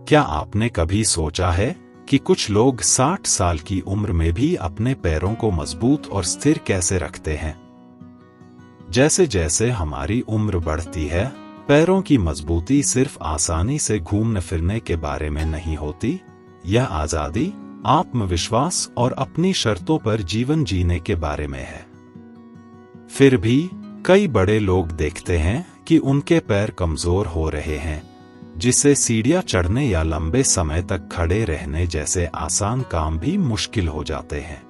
क्या आपने कभी सोचा है कि कुछ लोग 60 साल की उम्र में भी अपने पैरों को मजबूत और स्थिर कैसे रखते हैं? जैसे जैसे हमारी उम्र बढ़ती है, पैरों की मजबूती सिर्फ आसानी से घूमने फिरने के बारे में नहीं होती। यह आजादी, आत्मविश्वास और अपनी शर्तों पर जीवन जीने के बारे में है। फिर भी कई बड़े लोग देखते हैं कि उनके पैर कमजोर हो रहे हैं, जिससे सीढ़ियां चढ़ने या लंबे समय तक खड़े रहने जैसे आसान काम भी मुश्किल हो जाते हैं।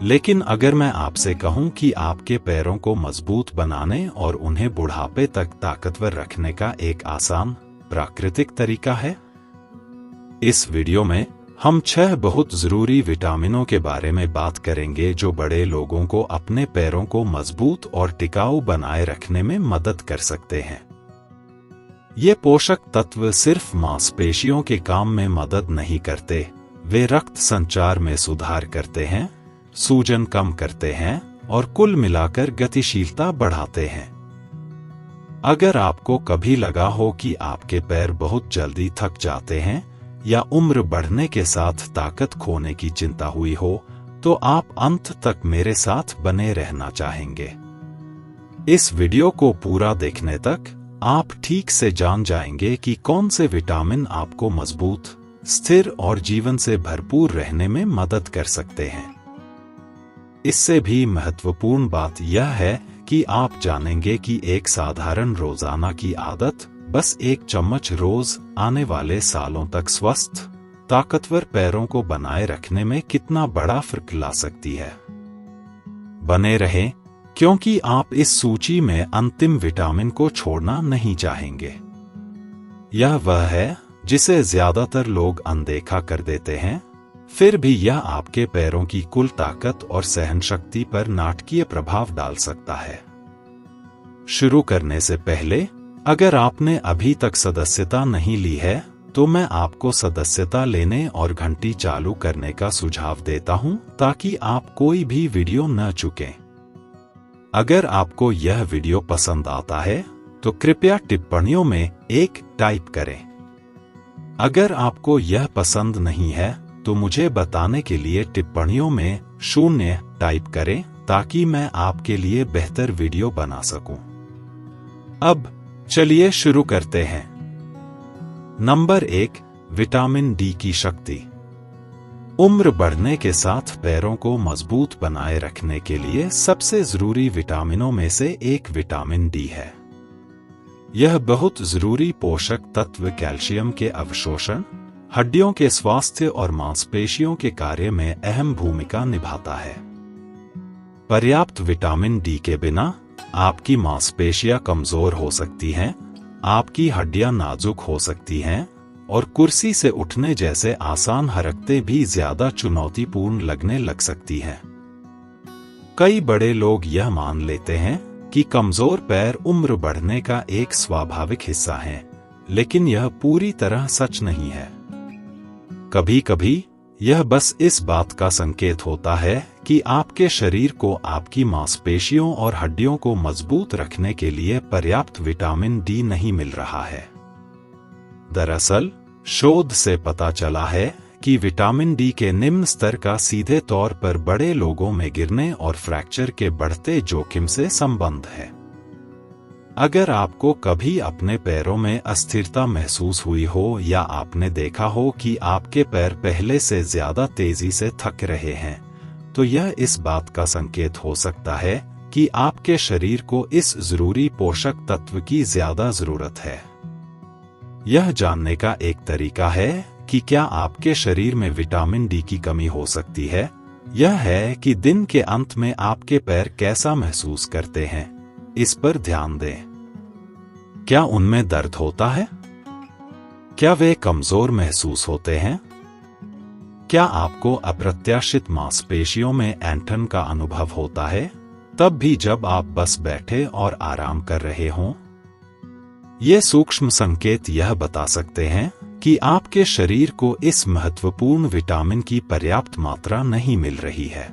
लेकिन अगर मैं आपसे कहूं कि आपके पैरों को मजबूत बनाने और उन्हें बुढ़ापे तक ताकतवर रखने का एक आसान, प्राकृतिक तरीका है। इस वीडियो में हम 6 बहुत जरूरी विटामिनों के बारे में बात करेंगे जो बड़े लोगों को अपने पैरों को मजबूत और टिकाऊ बनाए रखने में मदद कर सकते हैं। ये पोषक तत्व सिर्फ मांसपेशियों के काम में मदद नहीं करते, वे रक्त संचार में सुधार करते हैं, सूजन कम करते हैं और कुल मिलाकर गतिशीलता बढ़ाते हैं। अगर आपको कभी लगा हो कि आपके पैर बहुत जल्दी थक जाते हैं या उम्र बढ़ने के साथ ताकत खोने की चिंता हुई हो, तो आप अंत तक मेरे साथ बने रहना चाहेंगे। इस वीडियो को पूरा देखने तक आप ठीक से जान जाएंगे कि कौन से विटामिन आपको मजबूत, स्थिर और जीवन से भरपूर रहने में मदद कर सकते हैं। इससे भी महत्वपूर्ण बात यह है कि आप जानेंगे कि एक साधारण रोजाना की आदत बस 1 चम्मच रोज आने वाले सालों तक स्वस्थ, ताकतवर पैरों को बनाए रखने में कितना बड़ा फर्क ला सकती है। बने रहें, क्योंकि आप इस सूची में अंतिम विटामिन को छोड़ना नहीं चाहेंगे। यह वह है जिसे ज्यादातर लोग अनदेखा कर देते हैं, फिर भी यह आपके पैरों की कुल ताकत और सहनशक्ति पर नाटकीय प्रभाव डाल सकता है। शुरू करने से पहले, अगर आपने अभी तक सदस्यता नहीं ली है, तो मैं आपको सदस्यता लेने और घंटी चालू करने का सुझाव देता हूं ताकि आप कोई भी वीडियो न चुकें। अगर आपको यह वीडियो पसंद आता है, तो कृपया टिप्पणियों में 1 टाइप करें। अगर आपको यह पसंद नहीं है, तो मुझे बताने के लिए टिप्पणियों में 0 टाइप करें ताकि मैं आपके लिए बेहतर वीडियो बना सकूं। अब चलिए शुरू करते हैं। नंबर 1, विटामिन डी की शक्ति। उम्र बढ़ने के साथ पैरों को मजबूत बनाए रखने के लिए सबसे जरूरी विटामिनों में से एक विटामिन डी है। यह बहुत जरूरी पोषक तत्व कैल्शियम के अवशोषण, हड्डियों के स्वास्थ्य और मांसपेशियों के कार्य में अहम भूमिका निभाता है। पर्याप्त विटामिन डी के बिना आपकी मांसपेशियां कमजोर हो सकती हैं, आपकी हड्डियां नाजुक हो सकती हैं और कुर्सी से उठने जैसे आसान हरकतें भी ज्यादा चुनौतीपूर्ण लगने लग सकती हैं। कई बड़े लोग यह मान लेते हैं कि कमजोर पैर उम्र बढ़ने का एक स्वाभाविक हिस्सा है, लेकिन यह पूरी तरह सच नहीं है। कभी कभी यह बस इस बात का संकेत होता है कि आपके शरीर को आपकी मांसपेशियों और हड्डियों को मजबूत रखने के लिए पर्याप्त विटामिन डी नहीं मिल रहा है। दरअसल, शोध से पता चला है कि विटामिन डी के निम्न स्तर का सीधे तौर पर बड़े लोगों में गिरने और फ्रैक्चर के बढ़ते जोखिम से संबंध है। अगर आपको कभी अपने पैरों में अस्थिरता महसूस हुई हो या आपने देखा हो कि आपके पैर पहले से ज्यादा तेजी से थक रहे हैं, तो यह इस बात का संकेत हो सकता है कि आपके शरीर को इस जरूरी पोषक तत्व की ज्यादा जरूरत है। यह जानने का एक तरीका है कि क्या आपके शरीर में विटामिन डी की कमी हो सकती है, यह है कि दिन के अंत में आपके पैर कैसा महसूस करते हैं। इस पर ध्यान दें। क्या उनमें दर्द होता है? क्या वे कमजोर महसूस होते हैं? क्या आपको अप्रत्याशित मांसपेशियों में ऐंठन का अनुभव होता है, तब भी जब आप बस बैठे और आराम कर रहे हों? ये सूक्ष्म संकेत यह बता सकते हैं कि आपके शरीर को इस महत्वपूर्ण विटामिन की पर्याप्त मात्रा नहीं मिल रही है।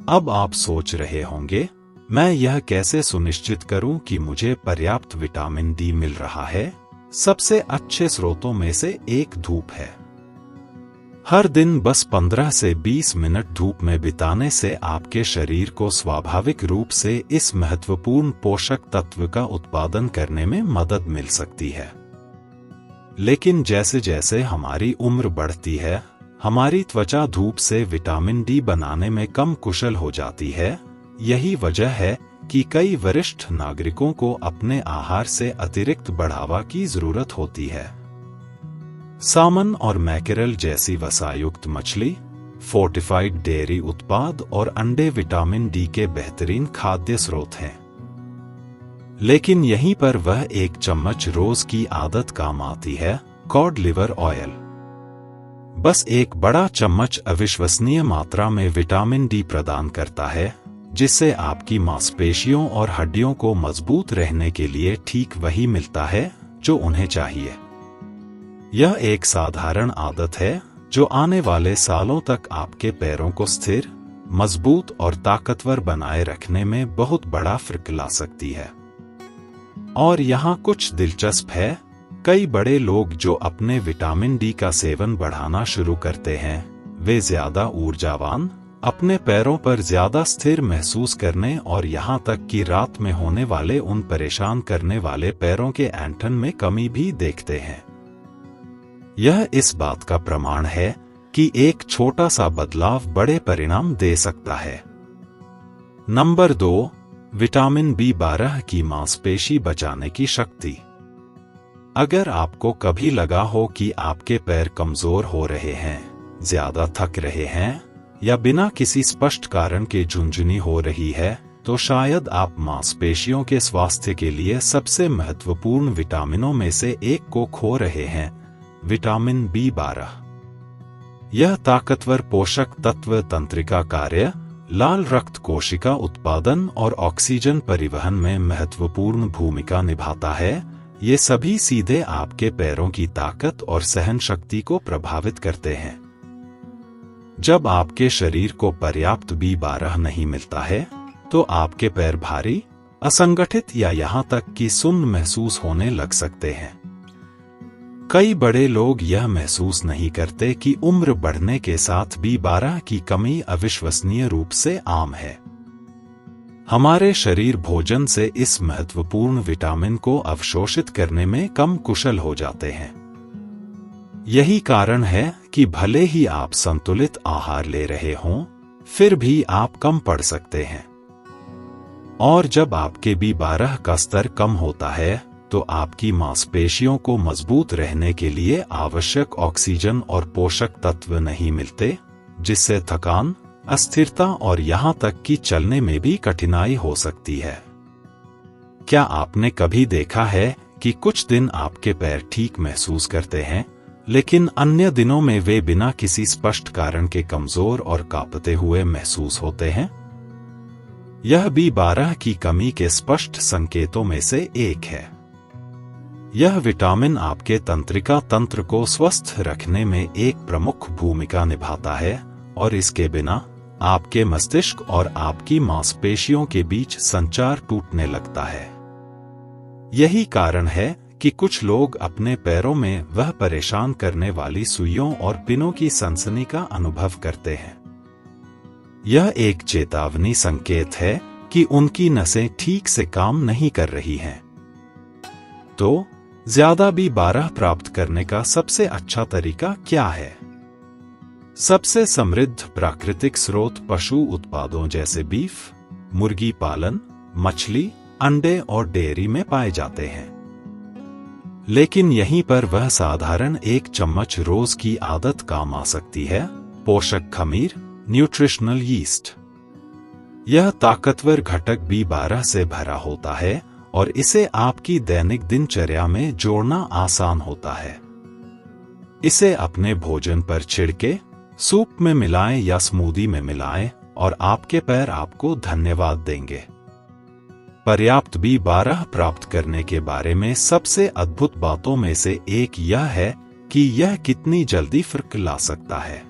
अब आप सोच रहे होंगे, मैं यह कैसे सुनिश्चित करूं कि मुझे पर्याप्त विटामिन डी मिल रहा है? सबसे अच्छे स्रोतों में से एक धूप है। हर दिन बस 15 से 20 मिनट धूप में बिताने से आपके शरीर को स्वाभाविक रूप से इस महत्वपूर्ण पोषक तत्व का उत्पादन करने में मदद मिल सकती है। लेकिन जैसे जैसे हमारी उम्र बढ़ती है, हमारी त्वचा धूप से विटामिन डी बनाने में कम कुशल हो जाती है। यही वजह है कि कई वरिष्ठ नागरिकों को अपने आहार से अतिरिक्त बढ़ावा की जरूरत होती है। सामन और मैकेरल जैसी वसायुक्त मछली, फोर्टिफाइड डेयरी उत्पाद और अंडे विटामिन डी के बेहतरीन खाद्य स्रोत हैं। लेकिन यहीं पर वह एक चम्मच रोज की आदत काम आती है, कॉड लिवर ऑयल। बस एक बड़ा चम्मच अविश्वसनीय मात्रा में विटामिन डी प्रदान करता है, जिससे आपकी मांसपेशियों और हड्डियों को मजबूत रहने के लिए ठीक वही मिलता है जो उन्हें चाहिए। यह एक साधारण आदत है जो आने वाले सालों तक आपके पैरों को स्थिर, मजबूत और ताकतवर बनाए रखने में बहुत बड़ा फर्क ला सकती है। और यहाँ कुछ दिलचस्प है, कई बड़े लोग जो अपने विटामिन डी का सेवन बढ़ाना शुरू करते हैं, वे ज्यादा ऊर्जावान, अपने पैरों पर ज्यादा स्थिर महसूस करने और यहाँ तक कि रात में होने वाले उन परेशान करने वाले पैरों के ऐंठन में कमी भी देखते हैं। यह इस बात का प्रमाण है कि एक छोटा सा बदलाव बड़े परिणाम दे सकता है। नंबर 2, विटामिन B12 की मांसपेशी बचाने की शक्ति। अगर आपको कभी लगा हो कि आपके पैर कमजोर हो रहे हैं, ज्यादा थक रहे हैं या बिना किसी स्पष्ट कारण के झुंझुनी हो रही है, तो शायद आप मांसपेशियों के स्वास्थ्य के लिए सबसे महत्वपूर्ण विटामिनों में से एक को खो रहे हैं, विटामिन B12। यह ताकतवर पोषक तत्व तंत्रिका कार्य, लाल रक्त कोशिका उत्पादन और ऑक्सीजन परिवहन में महत्वपूर्ण भूमिका निभाता है। ये सभी सीधे आपके पैरों की ताकत और सहन शक्ति को प्रभावित करते हैं। जब आपके शरीर को पर्याप्त B12 नहीं मिलता है, तो आपके पैर भारी, असंगठित या यहाँ तक कि सुन्न महसूस होने लग सकते हैं। कई बड़े लोग यह महसूस नहीं करते कि उम्र बढ़ने के साथ B12 की कमी अविश्वसनीय रूप से आम है। हमारे शरीर भोजन से इस महत्वपूर्ण विटामिन को अवशोषित करने में कम कुशल हो जाते हैं। यही कारण है कि भले ही आप संतुलित आहार ले रहे हों, फिर भी आप कम पड़ सकते हैं। और जब आपके B12 का स्तर कम होता है, तो आपकी मांसपेशियों को मजबूत रहने के लिए आवश्यक ऑक्सीजन और पोषक तत्व नहीं मिलते, जिससे थकान, अस्थिरता और यहाँ तक कि चलने में भी कठिनाई हो सकती है। क्या आपने कभी देखा है कि कुछ दिन आपके पैर ठीक महसूस करते हैं, लेकिन अन्य दिनों में वे बिना किसी स्पष्ट कारण के कमजोर और कांपते हुए महसूस होते हैं? यह B12 की कमी के स्पष्ट संकेतों में से एक है। यह विटामिन आपके तंत्रिका तंत्र को स्वस्थ रखने में एक प्रमुख भूमिका निभाता है, और इसके बिना आपके मस्तिष्क और आपकी मांसपेशियों के बीच संचार टूटने लगता है। यही कारण है कि कुछ लोग अपने पैरों में वह परेशान करने वाली सुइयों और पिनों की सनसनी का अनुभव करते हैं। यह एक चेतावनी संकेत है कि उनकी नसें ठीक से काम नहीं कर रही हैं। तो ज्यादा B12 प्राप्त करने का सबसे अच्छा तरीका क्या है? सबसे समृद्ध प्राकृतिक स्रोत पशु उत्पादों जैसे बीफ, मुर्गी पालन, मछली, अंडे और डेयरी में पाए जाते हैं। लेकिन यहीं पर वह साधारण एक चम्मच रोज की आदत काम आ सकती है, पोषक खमीर, न्यूट्रिशनल यीस्ट। यह ताकतवर घटक B12 से भरा होता है और इसे आपकी दैनिक दिनचर्या में जोड़ना आसान होता है। इसे अपने भोजन पर छिड़के, सूप में मिलाएं या स्मूदी में मिलाएं और आपके पैर आपको धन्यवाद देंगे। पर्याप्त B12 प्राप्त करने के बारे में सबसे अद्भुत बातों में से एक यह है कि यह कितनी जल्दी फर्क ला सकता है।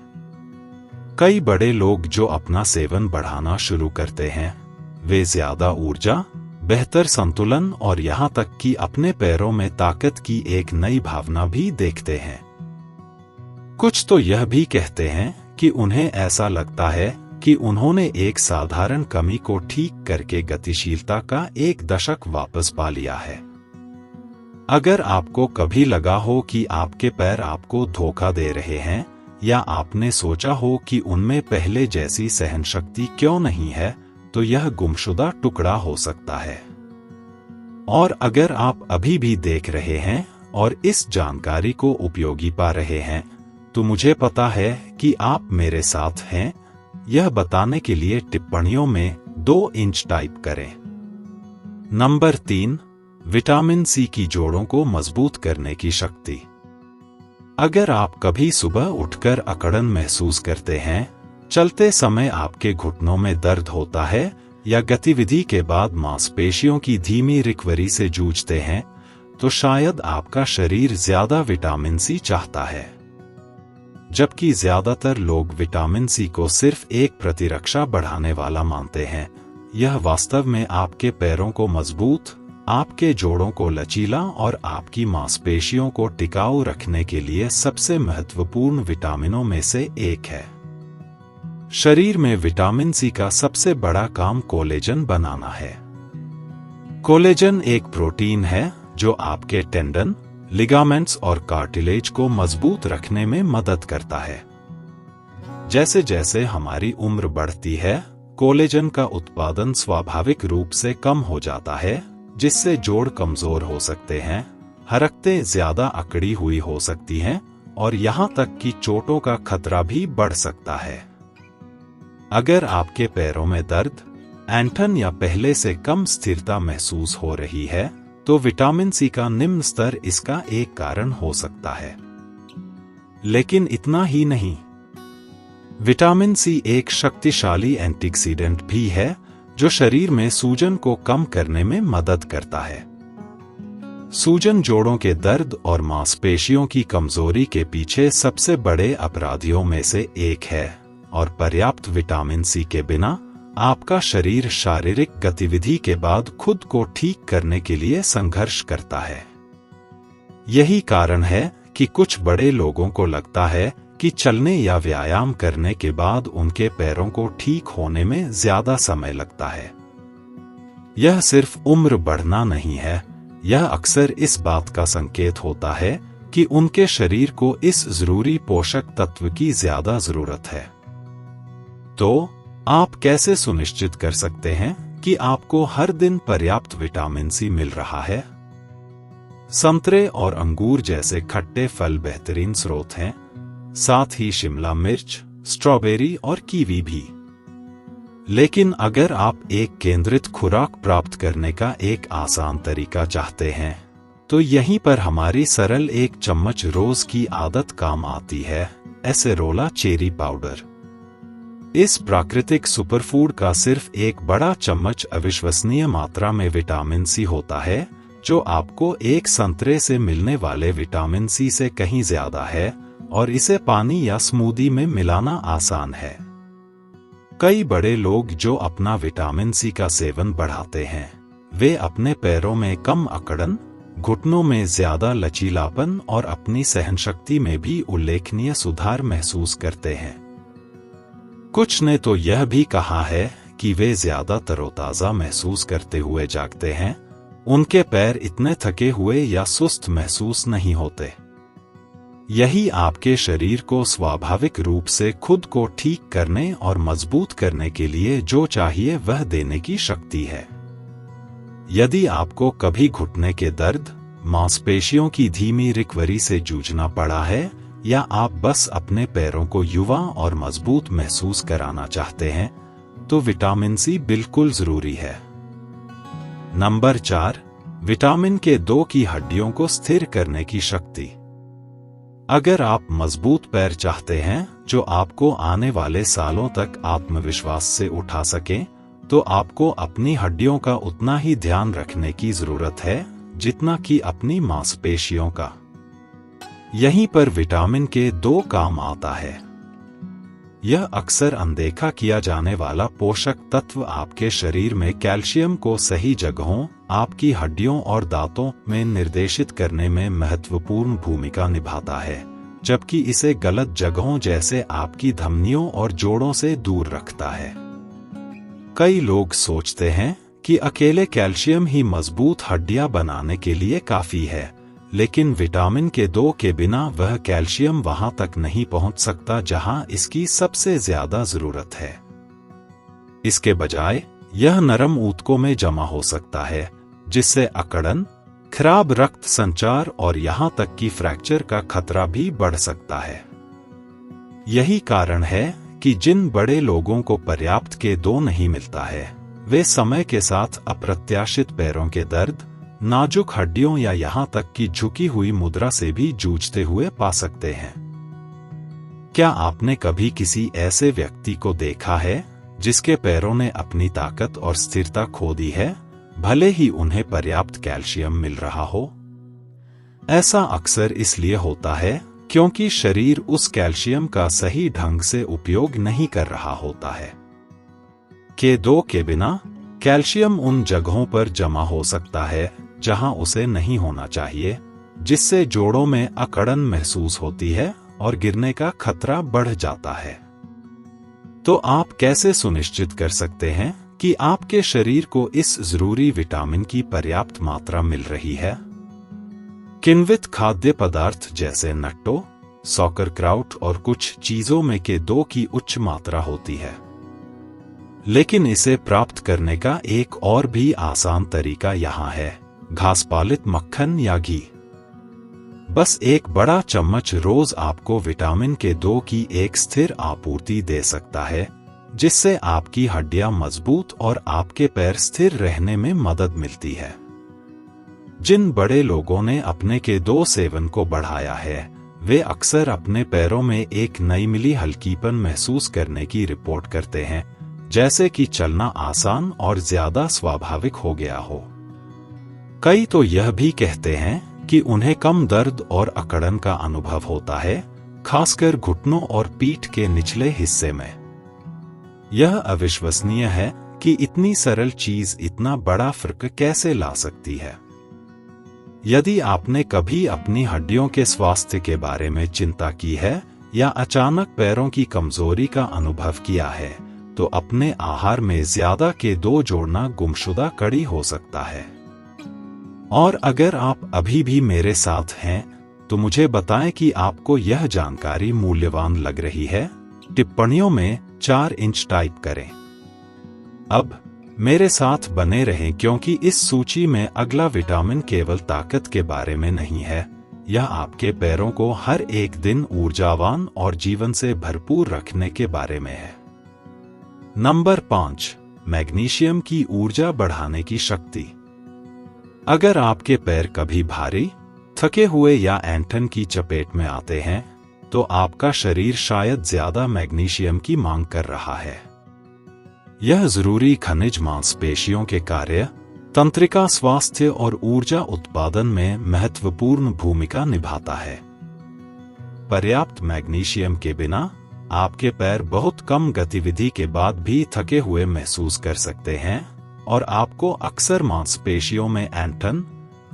कई बड़े लोग जो अपना सेवन बढ़ाना शुरू करते हैं, वे ज्यादा ऊर्जा, बेहतर संतुलन और यहाँ तक कि अपने पैरों में ताकत की एक नई भावना भी देखते हैं। कुछ तो यह भी कहते हैं कि उन्हें ऐसा लगता है कि उन्होंने एक साधारण कमी को ठीक करके गतिशीलता का एक दशक वापस पा लिया है। अगर आपको कभी लगा हो कि आपके पैर आपको धोखा दे रहे हैं, या आपने सोचा हो कि उनमें पहले जैसी सहनशक्ति क्यों नहीं है, तो यह गुमशुदा टुकड़ा हो सकता है। और अगर आप अभी भी देख रहे हैं और इस जानकारी को उपयोगी पा रहे हैं, तो मुझे पता है कि आप मेरे साथ हैं। यह बताने के लिए टिप्पणियों में 2 इंच टाइप करें। नंबर 3, विटामिन सी की जोड़ों को मजबूत करने की शक्ति। अगर आप कभी सुबह उठकर अकड़न महसूस करते हैं, चलते समय आपके घुटनों में दर्द होता है, या गतिविधि के बाद मांसपेशियों की धीमी रिकवरी से जूझते हैं, तो शायद आपका शरीर ज्यादा विटामिन सी चाहता है। जबकि ज्यादातर लोग विटामिन सी को सिर्फ एक प्रतिरक्षा बढ़ाने वाला मानते हैं, यह वास्तव में आपके पैरों को मजबूत, आपके जोड़ों को लचीला और आपकी मांसपेशियों को टिकाऊ रखने के लिए सबसे महत्वपूर्ण विटामिनों में से एक है। शरीर में विटामिन सी का सबसे बड़ा काम कोलेजन बनाना है। कोलेजन एक प्रोटीन है जो आपके टेंडन, लिगामेंट्स और कार्टिलेज को मजबूत रखने में मदद करता है। जैसे जैसे हमारी उम्र बढ़ती है, कोलेजन का उत्पादन स्वाभाविक रूप से कम हो जाता है, जिससे जोड़ कमजोर हो सकते हैं, हरकतें ज्यादा अकड़ी हुई हो सकती हैं, और यहाँ तक कि चोटों का खतरा भी बढ़ सकता है। अगर आपके पैरों में दर्द, ऐंठन या पहले से कम स्थिरता महसूस हो रही है, तो विटामिन सी का निम्न स्तर इसका एक कारण हो सकता है। लेकिन इतना ही नहीं, विटामिन सी एक शक्तिशाली एंटीऑक्सीडेंट भी है जो शरीर में सूजन को कम करने में मदद करता है। सूजन जोड़ों के दर्द और मांसपेशियों की कमजोरी के पीछे सबसे बड़े अपराधियों में से एक है, और पर्याप्त विटामिन सी के बिना आपका शरीर शारीरिक गतिविधि के बाद खुद को ठीक करने के लिए संघर्ष करता है। यही कारण है कि कुछ बड़े लोगों को लगता है कि चलने या व्यायाम करने के बाद उनके पैरों को ठीक होने में ज्यादा समय लगता है। यह सिर्फ उम्र बढ़ना नहीं है, यह अक्सर इस बात का संकेत होता है कि उनके शरीर को इस जरूरी पोषक तत्व की ज्यादा जरूरत है। तो आप कैसे सुनिश्चित कर सकते हैं कि आपको हर दिन पर्याप्त विटामिन सी मिल रहा है? संतरे और अंगूर जैसे खट्टे फल बेहतरीन स्रोत हैं, साथ ही शिमला मिर्च, स्ट्रॉबेरी और कीवी भी। लेकिन अगर आप एक केंद्रित खुराक प्राप्त करने का एक आसान तरीका चाहते हैं, तो यहीं पर हमारी सरल 1 चम्मच रोज की आदत काम आती है, एसेरोला चेरी पाउडर। इस प्राकृतिक सुपरफूड का सिर्फ एक बड़ा चम्मच अविश्वसनीय मात्रा में विटामिन सी होता है, जो आपको एक संतरे से मिलने वाले विटामिन सी से कहीं ज्यादा है, और इसे पानी या स्मूदी में मिलाना आसान है। कई बड़े लोग जो अपना विटामिन सी का सेवन बढ़ाते हैं, वे अपने पैरों में कम अकड़न, घुटनों में ज्यादा लचीलापन और अपनी सहनशक्ति में भी उल्लेखनीय सुधार महसूस करते हैं। कुछ ने तो यह भी कहा है कि वे ज्यादा तरोताजा महसूस करते हुए जागते हैं, उनके पैर इतने थके हुए या सुस्त महसूस नहीं होते। यही आपके शरीर को स्वाभाविक रूप से खुद को ठीक करने और मजबूत करने के लिए जो चाहिए वह देने की शक्ति है। यदि आपको कभी घुटने के दर्द, मांसपेशियों की धीमी रिकवरी से जूझना पड़ा है, या आप बस अपने पैरों को युवा और मजबूत महसूस कराना चाहते हैं, तो विटामिन सी बिल्कुल जरूरी है। नंबर 4, विटामिन के 2 की हड्डियों को स्थिर करने की शक्ति। अगर आप मजबूत पैर चाहते हैं जो आपको आने वाले सालों तक आत्मविश्वास से उठा सकें, तो आपको अपनी हड्डियों का उतना ही ध्यान रखने की जरूरत है जितना कि अपनी मांसपेशियों का। यहीं पर विटामिन के 2 काम आता है। यह अक्सर अनदेखा किया जाने वाला पोषक तत्व आपके शरीर में कैल्शियम को सही जगहों, आपकी हड्डियों और दांतों में निर्देशित करने में महत्वपूर्ण भूमिका निभाता है, जबकि इसे गलत जगहों जैसे आपकी धमनियों और जोड़ों से दूर रखता है। कई लोग सोचते हैं कि अकेले कैल्शियम ही मजबूत हड्डियां बनाने के लिए काफी है, लेकिन विटामिन के के बिना वह कैल्शियम वहां तक नहीं पहुंच सकता जहां इसकी सबसे ज्यादा जरूरत है। इसके बजाय यह नरम ऊतकों में जमा हो सकता है, जिससे अकड़न, खराब रक्त संचार और यहां तक कि फ्रैक्चर का खतरा भी बढ़ सकता है। यही कारण है कि जिन बड़े लोगों को पर्याप्त के नहीं मिलता है, वे समय के साथ अप्रत्याशित पैरों के दर्द, नाजुक हड्डियों या यहां तक कि झुकी हुई मुद्रा से भी जूझते हुए पा सकते हैं। क्या आपने कभी किसी ऐसे व्यक्ति को देखा है जिसके पैरों ने अपनी ताकत और स्थिरता खो दी है, भले ही उन्हें पर्याप्त कैल्शियम मिल रहा हो? ऐसा अक्सर इसलिए होता है क्योंकि शरीर उस कैल्शियम का सही ढंग से उपयोग नहीं कर रहा होता है। के बिना कैल्शियम उन जगहों पर जमा हो सकता है जहां उसे नहीं होना चाहिए, जिससे जोड़ों में अकड़न महसूस होती है और गिरने का खतरा बढ़ जाता है। तो आप कैसे सुनिश्चित कर सकते हैं कि आपके शरीर को इस जरूरी विटामिन की पर्याप्त मात्रा मिल रही है? किण्वित खाद्य पदार्थ जैसे नट्टो, सॉकरक्राउट और कुछ चीजों में के की उच्च मात्रा होती है, लेकिन इसे प्राप्त करने का एक और भी आसान तरीका यहाँ है, घासपालित मक्खन या घी। बस एक बड़ा चम्मच रोज आपको विटामिन के की एक स्थिर आपूर्ति दे सकता है, जिससे आपकी हड्डियां मजबूत और आपके पैर स्थिर रहने में मदद मिलती है। जिन बड़े लोगों ने अपने के सेवन को बढ़ाया है, वे अक्सर अपने पैरों में एक नई मिली हल्कीपन महसूस करने की रिपोर्ट करते हैं, जैसे कि चलना आसान और ज्यादा स्वाभाविक हो गया हो। कई तो यह भी कहते हैं कि उन्हें कम दर्द और अकड़न का अनुभव होता है, खासकर घुटनों और पीठ के निचले हिस्से में। यह अविश्वसनीय है कि इतनी सरल चीज इतना बड़ा फर्क कैसे ला सकती है। यदि आपने कभी अपनी हड्डियों के स्वास्थ्य के बारे में चिंता की है या अचानक पैरों की कमजोरी का अनुभव किया है, तो अपने आहार में ज्यादा के जोड़ना गुमशुदा कड़ी हो सकता है। और अगर आप अभी भी मेरे साथ हैं, तो मुझे बताएं कि आपको यह जानकारी मूल्यवान लग रही है। टिप्पणियों में 4 इंच टाइप करें। अब मेरे साथ बने रहें, क्योंकि इस सूची में अगला विटामिन केवल ताकत के बारे में नहीं है, यह आपके पैरों को हर एक दिन ऊर्जावान और जीवन से भरपूर रखने के बारे में है। नंबर 5, मैग्नीशियम की ऊर्जा बढ़ाने की शक्ति। अगर आपके पैर कभी भारी, थके हुए या ऐंठन की चपेट में आते हैं, तो आपका शरीर शायद ज्यादा मैग्नीशियम की मांग कर रहा है। यह जरूरी खनिज मांसपेशियों के कार्य, तंत्रिका स्वास्थ्य और ऊर्जा उत्पादन में महत्वपूर्ण भूमिका निभाता है। पर्याप्त मैग्नीशियम के बिना आपके पैर बहुत कम गतिविधि के बाद भी थके हुए महसूस कर सकते हैं और आपको अक्सर मांसपेशियों में ऐंठन,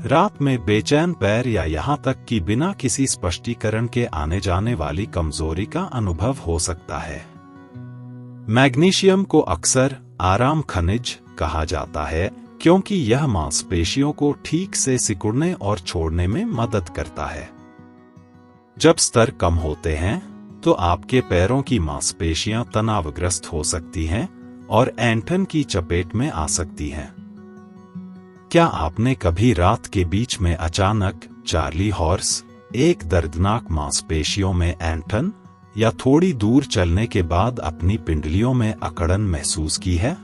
रात में बेचैन पैर या यहां तक कि बिना किसी स्पष्टीकरण के आने जाने वाली कमजोरी का अनुभव हो सकता है। मैग्नीशियम को अक्सर आराम खनिज कहा जाता है, क्योंकि यह मांसपेशियों को ठीक से सिकुड़ने और छोड़ने में मदद करता है। जब स्तर कम होते हैं, तो आपके पैरों की मांसपेशियां तनावग्रस्त हो सकती हैं और ऐंठन की चपेट में आ सकती हैं। क्या आपने कभी रात के बीच में अचानक चार्ली हॉर्स, एक दर्दनाक मांसपेशियों में ऐंठन या थोड़ी दूर चलने के बाद अपनी पिंडलियों में अकड़न महसूस की है?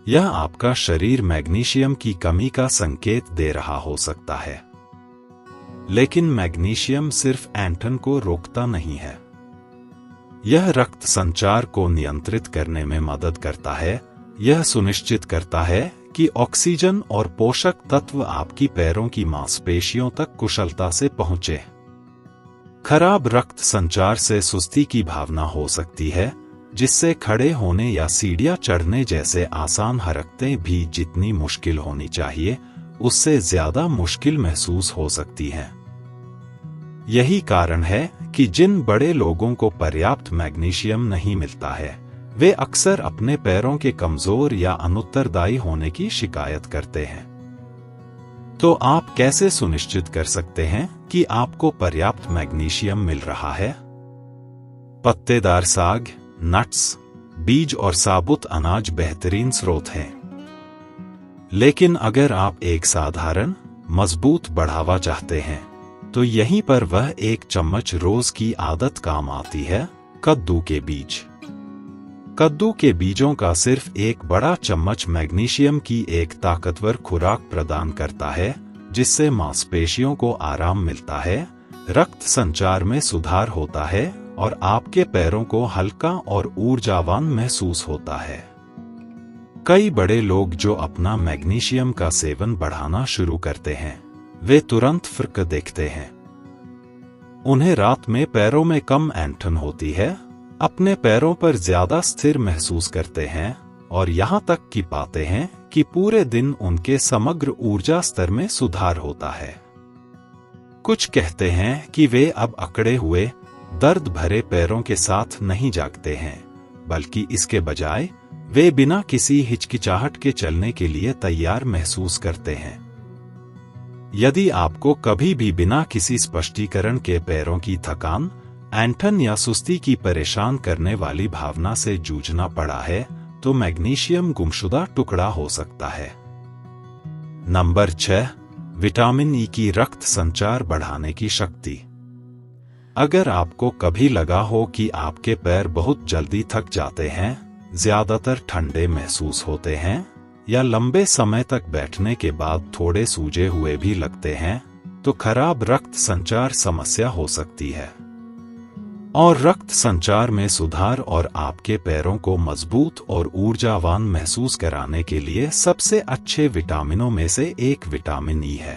यह आपका शरीर मैग्नीशियम की कमी का संकेत दे रहा हो सकता है। लेकिन मैग्नीशियम सिर्फ ऐंठन को रोकता नहीं है। यह रक्त संचार को नियंत्रित करने में मदद करता है। यह सुनिश्चित करता है कि ऑक्सीजन और पोषक तत्व आपकी पैरों की मांसपेशियों तक कुशलता से पहुंचे। खराब रक्त संचार से सुस्ती की भावना हो सकती है, जिससे खड़े होने या सीढ़ियां चढ़ने जैसे आसान हरकतें भी जितनी मुश्किल होनी चाहिए उससे ज्यादा मुश्किल महसूस हो सकती हैं। यही कारण है कि जिन बड़े लोगों को पर्याप्त मैग्नीशियम नहीं मिलता है वे अक्सर अपने पैरों के कमजोर या अनुत्तरदायी होने की शिकायत करते हैं। तो आप कैसे सुनिश्चित कर सकते हैं कि आपको पर्याप्त मैग्नीशियम मिल रहा है? पत्तेदार साग, नट्स, बीज और साबुत अनाज बेहतरीन स्रोत हैं। लेकिन अगर आप एक साधारण, मजबूत बढ़ावा चाहते हैं, तो यहीं पर वह 1 चम्मच रोज की आदत काम आती है। कद्दू के बीज। कद्दू के बीजों का सिर्फ 1 बड़ा चम्मच मैग्नीशियम की एक ताकतवर खुराक प्रदान करता है, जिससे मांसपेशियों को आराम मिलता है, रक्त संचार में सुधार होता है और आपके पैरों को हल्का और ऊर्जावान महसूस होता है। कई बड़े लोग जो अपना मैग्नीशियम का सेवन बढ़ाना शुरू करते हैं, वे तुरंत फर्क देखते हैं। उन्हें रात में पैरों में कम ऐंठन होती है, अपने पैरों पर ज्यादा स्थिर महसूस करते हैं और यहाँ तक कि पाते हैं कि पूरे दिन उनके समग्र ऊर्जा स्तर में सुधार होता है। कुछ कहते हैं कि वे अब अकड़े हुए, दर्द भरे पैरों के साथ नहीं जागते हैं, बल्कि इसके बजाय वे बिना किसी हिचकिचाहट के चलने के लिए तैयार महसूस करते हैं। यदि आपको कभी भी बिना किसी स्पष्टीकरण के पैरों की थकान, ऐंठन या सुस्ती की परेशान करने वाली भावना से जूझना पड़ा है, तो मैग्नीशियम गुमशुदा टुकड़ा हो सकता है। नंबर 6, विटामिन ई की रक्त संचार बढ़ाने की शक्ति। अगर आपको कभी लगा हो कि आपके पैर बहुत जल्दी थक जाते हैं, ज्यादातर ठंडे महसूस होते हैं या लंबे समय तक बैठने के बाद थोड़े सूजे हुए भी लगते हैं, तो खराब रक्त संचार समस्या हो सकती है। और रक्त संचार में सुधार और आपके पैरों को मजबूत और ऊर्जावान महसूस कराने के लिए सबसे अच्छे विटामिनों में से एक विटामिन ई है।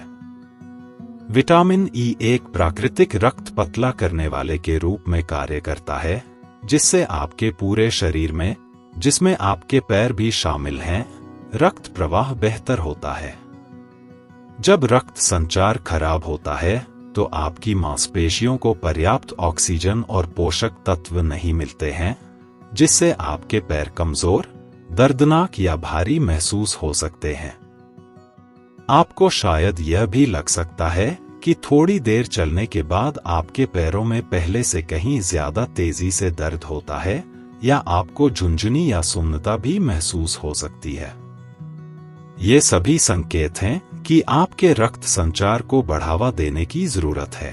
विटामिन ई एक प्राकृतिक रक्त पतला करने वाले के रूप में कार्य करता है, जिससे आपके पूरे शरीर में, जिसमें आपके पैर भी शामिल हैं, रक्त प्रवाह बेहतर होता है। जब रक्त संचार खराब होता है, तो आपकी मांसपेशियों को पर्याप्त ऑक्सीजन और पोषक तत्व नहीं मिलते हैं, जिससे आपके पैर कमजोर, दर्दनाक या भारी महसूस हो सकते हैं। आपको शायद यह भी लग सकता है कि थोड़ी देर चलने के बाद आपके पैरों में पहले से कहीं ज्यादा तेजी से दर्द होता है, या आपको झुंझुनी या सुन्नता भी महसूस हो सकती है। ये सभी संकेत हैं कि आपके रक्त संचार को बढ़ावा देने की जरूरत है।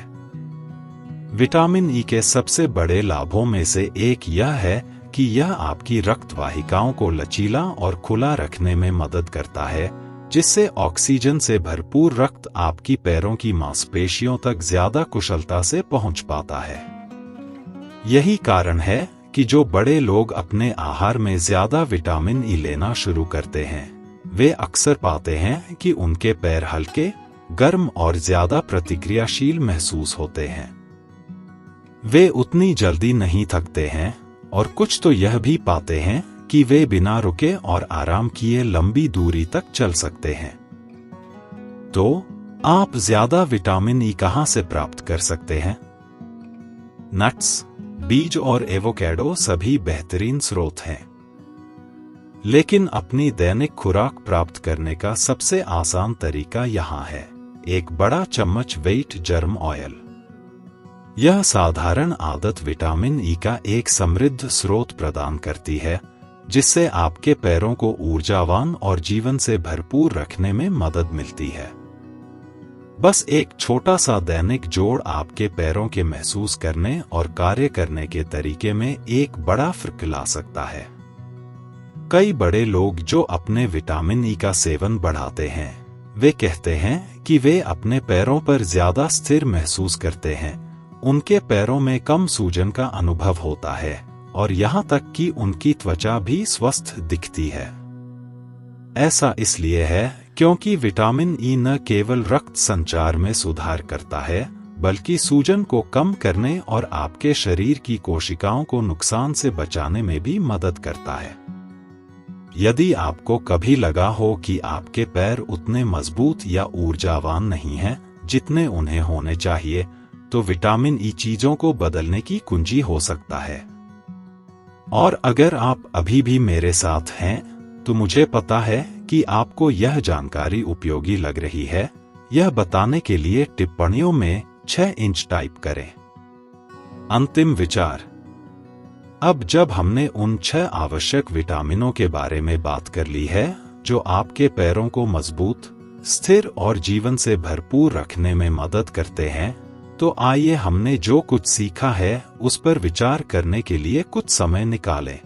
विटामिन ई के सबसे बड़े लाभों में से एक यह है कि यह आपकी रक्त वाहिकाओं को लचीला और खुला रखने में मदद करता है, जिससे ऑक्सीजन से भरपूर रक्त आपकी पैरों की मांसपेशियों तक ज्यादा कुशलता से पहुंच पाता है। यही कारण है कि जो बड़े लोग अपने आहार में ज्यादा विटामिन ई लेना शुरू करते हैं, वे अक्सर पाते हैं कि उनके पैर हल्के, गर्म और ज्यादा प्रतिक्रियाशील महसूस होते हैं। वे उतनी जल्दी नहीं थकते हैं और कुछ तो यह भी पाते हैं कि वे बिना रुके और आराम किए लंबी दूरी तक चल सकते हैं। तो आप ज्यादा विटामिन ई कहां से प्राप्त कर सकते हैं? नट्स, बीज और एवोकेडो सभी बेहतरीन स्रोत हैं। लेकिन अपनी दैनिक खुराक प्राप्त करने का सबसे आसान तरीका यहाँ है: 1 बड़ा चम्मच व्हीट जर्म ऑयल। यह साधारण आदत विटामिन ई का एक समृद्ध स्रोत प्रदान करती है, जिससे आपके पैरों को ऊर्जावान और जीवन से भरपूर रखने में मदद मिलती है। बस एक छोटा सा दैनिक जोड़ आपके पैरों के महसूस करने और कार्य करने के तरीके में एक बड़ा फर्क ला सकता है। कई बड़े लोग जो अपने विटामिन ई का सेवन बढ़ाते हैं, वे कहते हैं कि वे अपने पैरों पर ज्यादा स्थिर महसूस करते हैं, उनके पैरों में कम सूजन का अनुभव होता है और यहाँ तक कि उनकी त्वचा भी स्वस्थ दिखती है। ऐसा इसलिए है क्योंकि विटामिन ई न केवल रक्त संचार में सुधार करता है, बल्कि सूजन को कम करने और आपके शरीर की कोशिकाओं को नुकसान से बचाने में भी मदद करता है। यदि आपको कभी लगा हो कि आपके पैर उतने मजबूत या ऊर्जावान नहीं हैं जितने उन्हें होने चाहिए, तो विटामिन ई चीजों को बदलने की कुंजी हो सकता है। और अगर आप अभी भी मेरे साथ हैं, तो मुझे पता है कि आपको यह जानकारी उपयोगी लग रही है। यह बताने के लिए टिप्पणियों में 6 इंच टाइप करें। अंतिम विचार। अब जब हमने उन 6 आवश्यक विटामिनों के बारे में बात कर ली है जो आपके पैरों को मजबूत, स्थिर और जीवन से भरपूर रखने में मदद करते हैं, तो आइए हमने जो कुछ सीखा है उस पर विचार करने के लिए कुछ समय निकालें।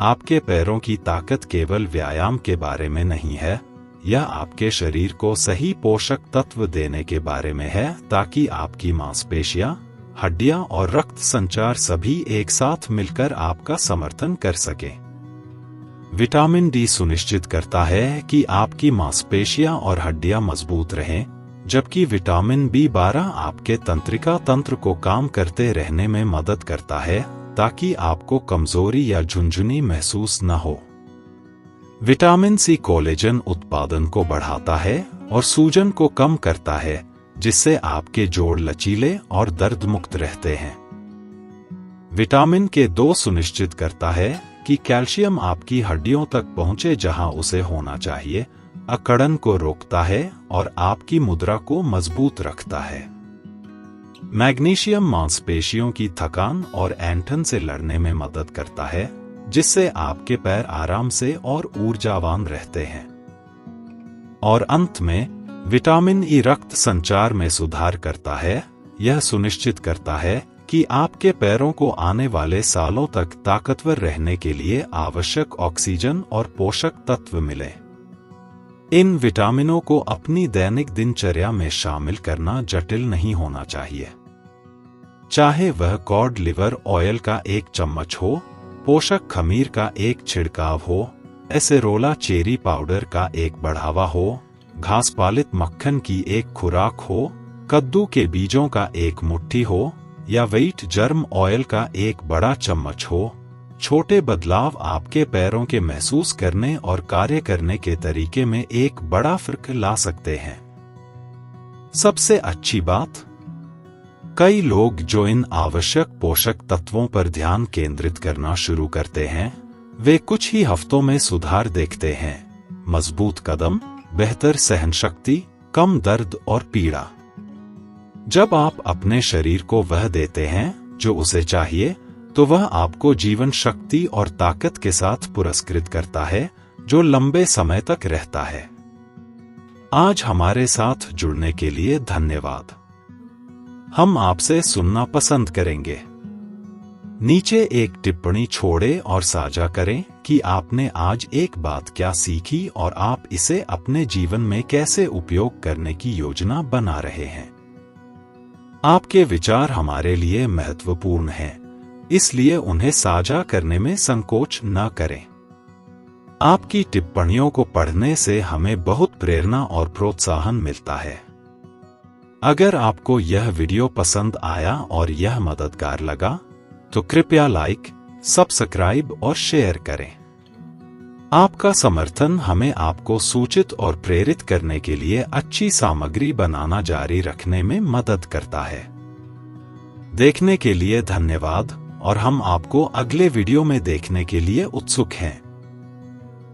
आपके पैरों की ताकत केवल व्यायाम के बारे में नहीं है, यह आपके शरीर को सही पोषक तत्व देने के बारे में है ताकि आपकी मांसपेशियां, हड्डियां और रक्त संचार सभी एक साथ मिलकर आपका समर्थन कर सकें। विटामिन डी सुनिश्चित करता है कि आपकी मांसपेशियां और हड्डियां मजबूत रहें, जबकि विटामिन बी12 आपके तंत्रिका तंत्र को काम करते रहने में मदद करता है ताकि आपको कमजोरी या झुंझुनी महसूस न हो। विटामिन सी कोलेजन उत्पादन को बढ़ाता है और सूजन को कम करता है, जिससे आपके जोड़ लचीले और दर्द मुक्त रहते हैं। विटामिन के 2 सुनिश्चित करता है कि कैल्शियम आपकी हड्डियों तक पहुंचे जहां उसे होना चाहिए, अकड़न को रोकता है और आपकी मुद्रा को मजबूत रखता है। मैग्नीशियम मांसपेशियों की थकान और ऐंठन से लड़ने में मदद करता है, जिससे आपके पैर आराम से और ऊर्जावान रहते हैं। और अंत में विटामिन ई रक्त संचार में सुधार करता है। यह सुनिश्चित करता है कि आपके पैरों को आने वाले सालों तक ताकतवर रहने के लिए आवश्यक ऑक्सीजन और पोषक तत्व मिले। इन विटामिनों को अपनी दैनिक दिनचर्या में शामिल करना जटिल नहीं होना चाहिए। चाहे वह कॉड लिवर ऑयल का 1 चम्मच हो, पोषक खमीर का 1 छिड़काव हो, एसेरोला चेरी पाउडर का 1 बढ़ावा हो, घास पालित मक्खन की 1 खुराक हो, कद्दू के बीजों का 1 मुट्ठी हो, या व्हीट जर्म ऑयल का 1 बड़ा चम्मच हो, छोटे बदलाव आपके पैरों के महसूस करने और कार्य करने के तरीके में एक बड़ा फर्क ला सकते हैं। सबसे अच्छी बात, कई लोग जो इन आवश्यक पोषक तत्वों पर ध्यान केंद्रित करना शुरू करते हैं, वे कुछ ही हफ्तों में सुधार देखते हैं। मजबूत कदम, बेहतर सहनशक्ति, कम दर्द और पीड़ा। जब आप अपने शरीर को वह देते हैं जो उसे चाहिए, तो वह आपको जीवन शक्ति और ताकत के साथ पुरस्कृत करता है, जो लंबे समय तक रहता है। आज हमारे साथ जुड़ने के लिए धन्यवाद। हम आपसे सुनना पसंद करेंगे। नीचे एक टिप्पणी छोड़ें और साझा करें कि आपने आज एक बात क्या सीखी और आप इसे अपने जीवन में कैसे उपयोग करने की योजना बना रहे हैं। आपके विचार हमारे लिए महत्वपूर्ण हैं, इसलिए उन्हें साझा करने में संकोच न करें। आपकी टिप्पणियों को पढ़ने से हमें बहुत प्रेरणा और प्रोत्साहन मिलता है। अगर आपको यह वीडियो पसंद आया और यह मददगार लगा, तो कृपया लाइक, सब्सक्राइब और शेयर करें। आपका समर्थन हमें आपको सूचित और प्रेरित करने के लिए अच्छी सामग्री बनाना जारी रखने में मदद करता है। देखने के लिए धन्यवाद और हम आपको अगले वीडियो में देखने के लिए उत्सुक हैं।